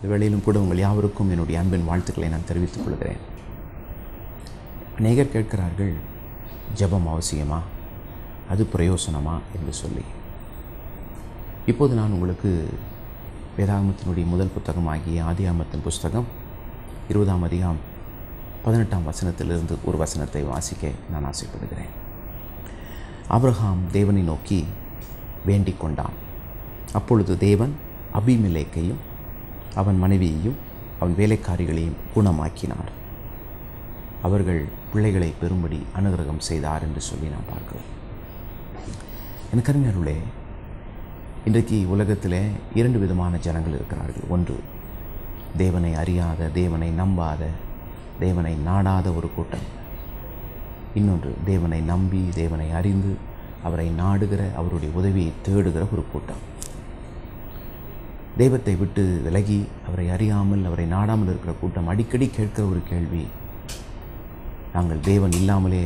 இந்த வேளையிலும் கூட உங்கள் யாவருக்கும் என்னுடைய அன்பின் வாழ்த்துக்களை நான் தெரிவித்துக் கொள்கிறேன். அநேகர் கேட்கிறார்கள், ஜெபம் அவசியமா, அது பிரயோசனமா என்று சொல்லி. இப்போது நான் உங்களுக்கு வேதாகமத்தினுடைய முதல் புத்தகமாகிய ஆதியாகமத்தின் புஸ்தகம் 20ஆம் அதிகாரம் 18ஆம் வசனத்திலிருந்து ஒரு வசனத்தை வாசிக்க நான் ஆசைப்படுகிறேன். ஆபிரகாம் தேவனை நோக்கி வேண்டிக் கொண்டான். அப்பொழுது தேவன் அபிமெலேக்கையும் அவன் மனைவியையும் அவன் வேலைக்காரிகளையும் குணமாக்கினார். அவர்கள் பிள்ளைகளை பெறும்படி அனுகிரகம் செய்தார் என்று சொல்லி நாம் பார்க்கிறோம். எனக்கு அருமையானவர்களே, இன்றைக்கு உலகத்தில் 2 விதமான ஜனங்கள் இருக்கிறார்கள். ஒன்று, தேவனை அறியாத, தேவனை நம்பாத, தேவனை நாடாத ஒரு கூட்டம். இன்னொன்று, தேவனை நம்பி, தேவனை அறிந்து, அவரை நாடுகிற, அவருடைய உதவியை தேடுகிற ஒரு கூட்டம். தெய்வத்தை விட்டு விலகி அவரை அறியாமல், அவரை நாடாமல் இருக்கிற கூட்டம் அடிக்கடி கேட்கிற ஒரு கேள்வி, நாங்கள் தேவன் இல்லாமலே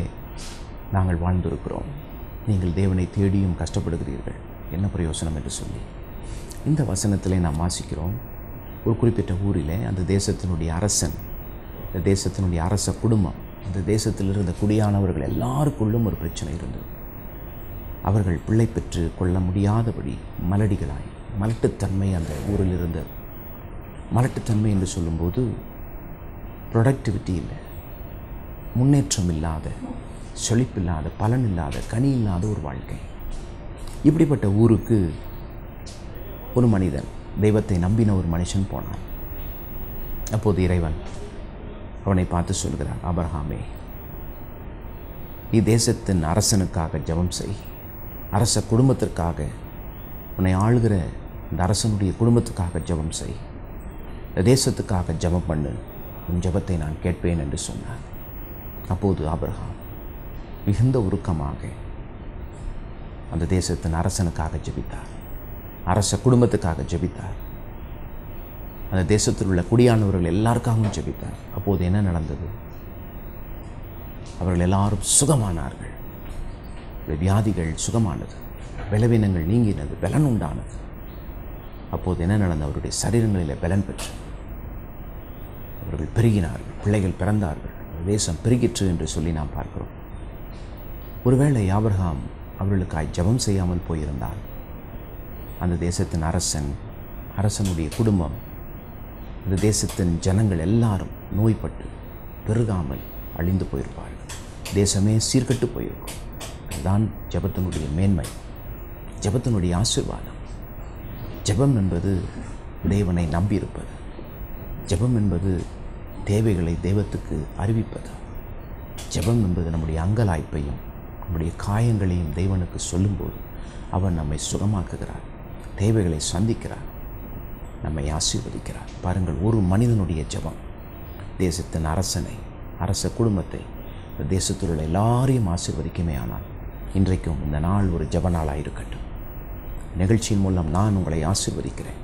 நாங்கள் வாழ்ந்திருக்கிறோம், நீங்கள் தேவனை தேடியும் கஷ்டப்படுகிறீர்கள், என்ன பிரயோசனம் என்று சொல்லி. இந்த வசனத்திலே நாம் வாசிக்கிறோம், ஒரு குறிப்பிட்ட ஊரில் அந்த தேசத்தினுடைய அரசன், இந்த தேசத்தினுடைய அரச குடும்பம், அந்த தேசத்தில் இருந்த குடியானவர்கள் எல்லாருக்குள்ளும் ஒரு பிரச்சனை இருந்தது. அவர்கள் பிள்ளை பெற்று கொள்ள முடியாதபடி மலடிகளாய், மலட்டுத்தன்மை அந்த ஊரில் இருந்தது. மலட்டுத்தன்மை என்று சொல்லும்போது ப்ரொடக்டிவிட்டி இல்லை, முன்னேற்றம் இல்லாத, செழிப்பில்லாத, பலன் இல்லாத, கனி இல்லாத ஒரு வாழ்க்கை. இப்படிப்பட்ட ஊருக்கு ஒரு மனிதன், தெய்வத்தை நம்பின ஒரு மனுஷன் போனான். அப்போது இறைவன் அவனை பார்த்து சொல்கிறான், ஆபிரகாமே, நீ தேசத்தின் அரசனுக்காக ஜெபம் செய், அரச குடும்பத்திற்காக, உன்னை ஆளுகிற இந்த அரசனுடைய குடும்பத்துக்காக ஜெபம் செய், இந்த தேசத்துக்காக ஜெபம் பண்ணு, உன் ஜெபத்தை நான் கேட்பேன் என்று சொன்னார். அப்போது ஆபிரகாம் மிகுந்த உருக்கமாக அந்த தேசத்தின் அரசனுக்காக ஜெபித்தார், அரச குடும்பத்துக்காக ஜெபித்தார், அந்த தேசத்தில் உள்ள குடியானவர்கள் எல்லாருக்காகவும் ஜெபித்தார். அப்போது என்ன நடந்தது? அவர்கள் எல்லாரும் சுகமானார்கள். வியாதிகள் சுகமானது, பலவீனங்கள் நீங்கினது, பலன் உண்டானது. அப்போது என்ன நடந்தது? அவருடைய சரீரங்களில் பலன் பெற்று அவர்கள் பெருகினார்கள், பிள்ளைகள் பிறந்தார்கள், தேசம் பெருகிற்று என்று சொல்லி நாம் பார்க்கிறோம். ஒருவேளை ஆபிரகாம் அவர்களுக்காய் ஜெபம் செய்யாமல் போயிருந்தால், அந்த தேசத்தின் அரசனுடைய குடும்பம், இந்த தேசத்தின் ஜனங்கள் எல்லாரும் நோய்பட்டு பெருகாமல் அழிந்து போயிருப்பார்கள், தேசமே சீர்கட்டு போயிருக்கும். அதுதான் ஜெபத்தினுடைய மேன்மை, ஜெபத்தினுடைய ஆசீர்வாதம். ஜெபம் என்பது தேவனை நம்பியிருப்பது. ஜெபம் என்பது தேவைகளை தெய்வத்துக்கு அறிவிப்பது. ஜெபம் என்பது நம்முடைய அங்கலாய்ப்பையும் நம்முடைய காயங்களையும் தேவனுக்கு சொல்லும்போது அவர் நம்மை சுகமாக்குகிறார், தேவைகளை சந்திக்கிறார், நம்மை ஆசீர்வதிக்கிறார். பாருங்கள், ஒரு மனிதனுடைய ஜெபம் தேசத்தின் அரசனை, அரச குடும்பத்தை, இந்த தேசத்தில் உள்ள எல்லாரையும் ஆசீர்வதிக்குமே. ஆனால் இன்றைக்கும் இந்த நாள் ஒரு ஜெப நாளாக இருக்கட்டும். நிகழ்ச்சியின் மூலம் நான் உங்களை ஆசீர்வதிக்கிறேன்,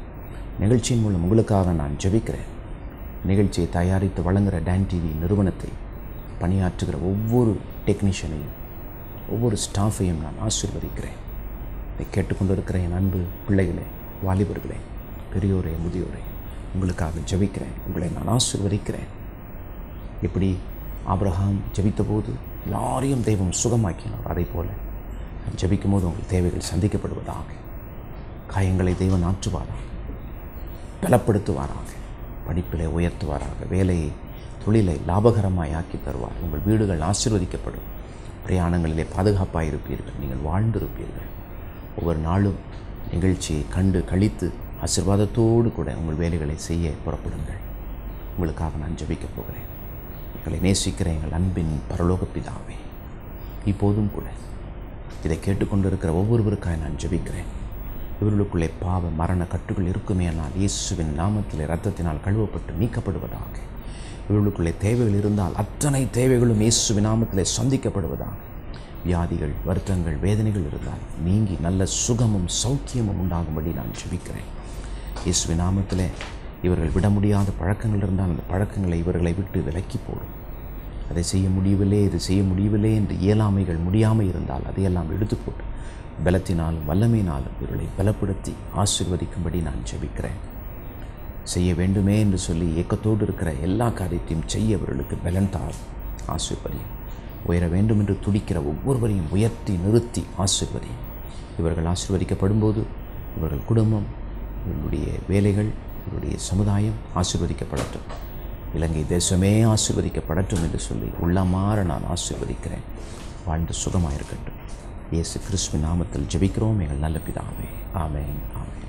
நிகழ்ச்சியின் மூலம் உங்களுக்காக நான் ஜெபிக்கிறேன். நிகழ்ச்சியை தயாரித்து வழங்குகிற டான் டிவி நிறுவனத்தில் பணியாற்றுகிற ஒவ்வொரு டெக்னீஷியனையும், ஒவ்வொரு ஸ்டாஃபையும் நான் ஆசீர்வதிக்கிறேன். இதை கேட்டுக்கொண்டிருக்கிற என் அன்பு பிள்ளைகளே, வாலிபர்களே, பெரியோரே, முதியோரே, உங்களுக்காக ஜெபிக்கிறேன், உங்களை நான் ஆசீர்வதிக்கிறேன். எப்படி ஆபிரகாம் ஜெபித்த போது எல்லாரையும் தெய்வம் சுகமாக்கினார், அதை போல ஜெபிக்கும் போது உங்கள் தேவைகள் சந்திக்கப்படுவதாக, காயங்களை தெய்வம் ஆற்றுவாராக, பலப்படுத்துவாராக, படிப்பிலே உயர்த்துவாராக, வேலையை, தொழிலை லாபகரமாய் ஆக்கி தருவார். உங்கள் வீடுகள் ஆசீர்வதிக்கப்படும், பிரயாணங்களிலே பாதுகாப்பாக இருப்பீர்கள், நீங்கள் வாழ்ந்திருப்பீர்கள். ஒவ்வொரு நாளும் நிகழ்ச்சியை கண்டு கழித்து ஆசீர்வாதத்தோடு கூட உங்கள் வேலைகளை செய்ய புறப்படுங்கள். உங்களுக்காக நான் ஜெபிக்கப் போகிறேன். எங்களை நேசிக்கிற எங்கள் அன்பின் பரலோக பிதாவே, இப்போதும் கூட இதை கேட்டுக்கொண்டிருக்கிற ஒவ்வொருவருக்காக நான் ஜெபிக்கிறேன். இவர்களுக்குள்ளே பாவ மரண கட்டுகள் இருக்குமே, ஆனால் இயேசுவின் நாமத்திலே இரத்தத்தினால் கழுவப்பட்டு நீக்கப்படுவதாக. இவர்களுக்குள்ளே தேவைகள் இருந்தால் அத்தனை தேவைகளும் இயேசுவின் நாமத்திலே சந்திக்கப்படுவதாக. வியாதிகள், வருத்தங்கள், வேதனைகள் இருந்தால் நீங்கி நல்ல சுகமும் சௌக்கியமும் உண்டாகும்படி நான் ஜெபிக்கிறேன். இயேசுவின் நாமத்திலே இவர்கள் விட முடியாத பழக்கங்கள் இருந்தால் அந்த பழக்கங்களை இவர்களை விட்டு விலக்கி போடும். அதை செய்ய முடியவில்லை, இது செய்ய முடியவில்லை என்று இயலாமைகள் முடியாமல் இருந்தால் அதையெல்லாம் எடுத்துப்போட்டு பலத்தினாலும் வல்லமையினாலும் இவர்களை பலப்படுத்தி ஆசீர்வதிக்கும்படி நான் ஜெபிக்கிறேன். செய்ய வேண்டுமே என்று சொல்லி ஏக்கத்தோடு இருக்கிற எல்லா காரியத்தையும் செய்ய அவர்களுக்கு பலன் தார். ஆசீர்வதியும். உயர வேண்டும் என்று துடிக்கிற ஒவ்வொருவரையும் உயர்த்தி நிறுத்தி ஆசீர்வதியும். இவர்கள் ஆசீர்வதிக்கப்படும்போது இவர்கள் குடும்பம், இவர்களுடைய வேலைகள், இவருடைய சமுதாயம் ஆசீர்வதிக்கப்படட்டும். இலங்கை தேசமே ஆசீர்வதிக்கப்படட்டும் என்று சொல்லி உள்ளமாற நான் ஆசீர்வதிக்கிறேன். வாழ்ந்து சுகமாயிருக்கட்டும். இயேசு கிறிஸ்துவின் நாமத்தில் ஜெபிக்கிறோம் எங்கள் நல்ல பிதாவே. ஆமென், ஆமென்.